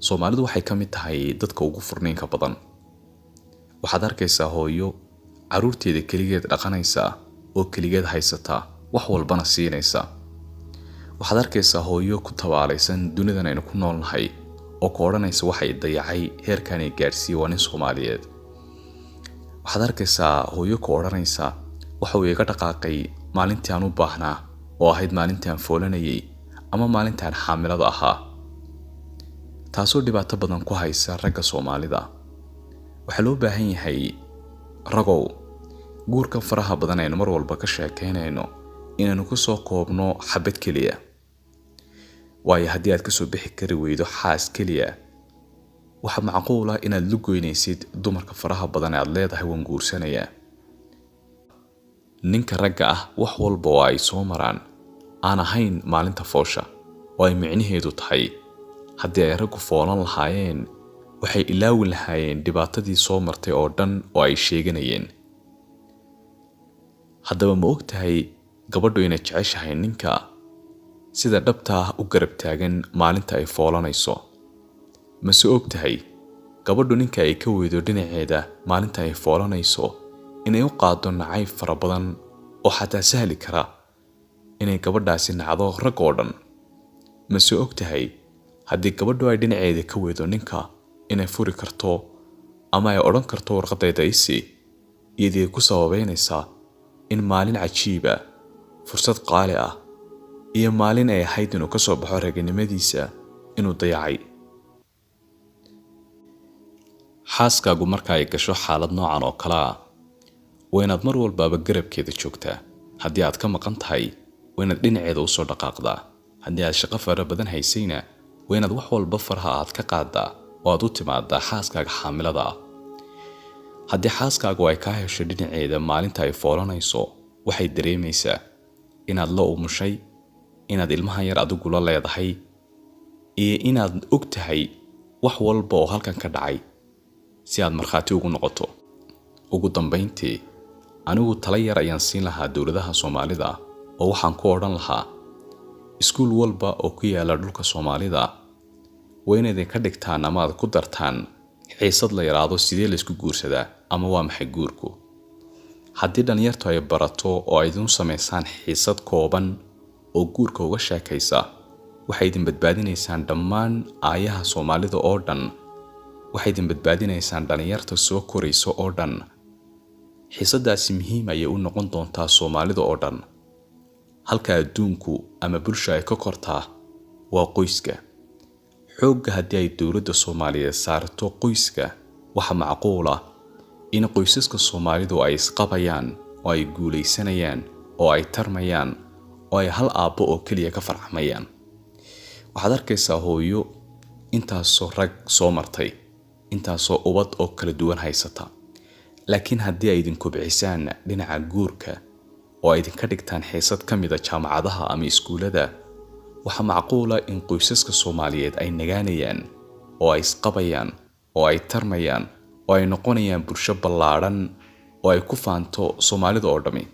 Soomaalidu waxay ka mid tahay dadka ugu furniinka badan. Waxaad arkaysaa hooyo caruurteeda kaligeed dhaqanaysa oo kaligeed haysata wax walbana siinaysa. Waxaad arkaysaa hooyo ku tabaalaysan dunidan aynu ku noolnahay oo ku odhanaysa waxay dayacay heerkan ay gaarsiiyay waa nin Soomaaliyeed. Waxaad arkaysaa hooyo ku odhanaysa waxa uu iga dhaqaaqay maalintii aan u baahnaa oo ahayd maalintii aan foolanayay ama maalintii aan xaamilada ahaa. taasoo dhibaato badan ku haysa ragga Soomaalida. Waxa loo baahan yahay ragow guurka faraha badan aynu mar walba ka sheekeynayno inaanu ku soo koobno xabad kaliya. waayo haddii aad ka soo bixi kari weydo xaas kaliya, waxa macquul ah inaad lugoynaysid dumarka faraha badan ee aad leedahay waan guursanaya. ninka ragga ah wax walba oo ay soo maraan aan ahayn maalinta foosha oo ay micnaheedu tahay haddii ay raggu foolan lahaayeen waxay ilaawi lahaayeen dhibaatadii soo martay oo dhan oo ay sheeganayeen. haddaba ma ogtahay gabadhu inay jeceshahay ninka sida dhabta ah u garab taagan maalinta ay foolanayso? mase ogtahay gabadhu ninka ay ka weydo dhinaceeda maalinta ay foolanayso inay u qaado nacayb fara badan oo xataa sahli kara inay gabadhaasi nacdo rag oo dhan? mase ogtahay haddii gabadhu ay dhinaceeda ka weydo ninka inay furi karto ama ay odhan karto warqadayda isi iyadii ku sababeynaysa in maalin cajiiba, fursad qaali ah iyo maalin ay ahayd inuu ka soo baxo raganimadiisa inuu dayacay. xaaskaagu marka ay gasho xaalad noocan oo kale ah waa inaad mar walbaaba garabkeeda joogtaa. haddii aad ka maqan tahay waa inaad dhinaceeda usoo dhaqaaqdaa. haddii aad shaqo fara badan haysayna waa inaad wax walba faraha aad ka qaadaa oo aad u timaadaa xaaskaaga xaamilada ah. haddii xaaskaagu ay kaa hesho dhinaceeda maalinta ay foolanayso waxay dareemaysaa inaad la umushay, inaad ilmahan yar adigu la leedahay iyo inaad og tahay wax walba oo halkan ka dhacay si aad markhaati ugu noqoto. ugu dambayntii anigu tala yar ayaan siin lahaa dowladaha Soomaalida oo waxaan ku odhan lahaa iskuul walba oo ku yaala dhulka Soomaalida waa inaad ka dhigtaan ama aad ku dartaan xiisad la yiraahdo sidee la isku guursadaa ama waa maxay guurku. haddii dhalinyartu ay barato oo ay idin sameysaan xiisad kooban oo guurka uga sheekaysa waxay idin badbaadinaysaan dhammaan aayaha Soomaalida oo dhan. waxay idin badbaadinaysaan dhalinyarta soo korayso oo dhan. xiisadaasi muhiim ayay u noqon doontaa Soomaalida oo dhan. halka adduunku ama bulsho ay ka kortaa waa qoyska. xoogga haddii ay dowladda Soomaaliyeed saarto qoyska waxa macquul ah in qoysaska Soomaalidu ay isqabayaan oo ay guulaysanayaan oo ay tarmayaan oo ay hal aabbo oo kaliya ka farxamayaan. waxaad arkaysaa hooyo intaasoo rag soo martay, intaasoo ubad oo kala duwan haysata, laakiin haddii ay idin kobcisaan dhinaca guurka oo ay idinka dhigtaan xiisad ka mid ah jaamacadaha ama iskuulada, waxa macquul ah in qoysaska Soomaaliyeed ay nagaanayaan oo ay isqabayaan oo ay tarmayaan oo ay noqonayaan bulsho ballaaran oo ay ku faanto Soomaalida oo dhami.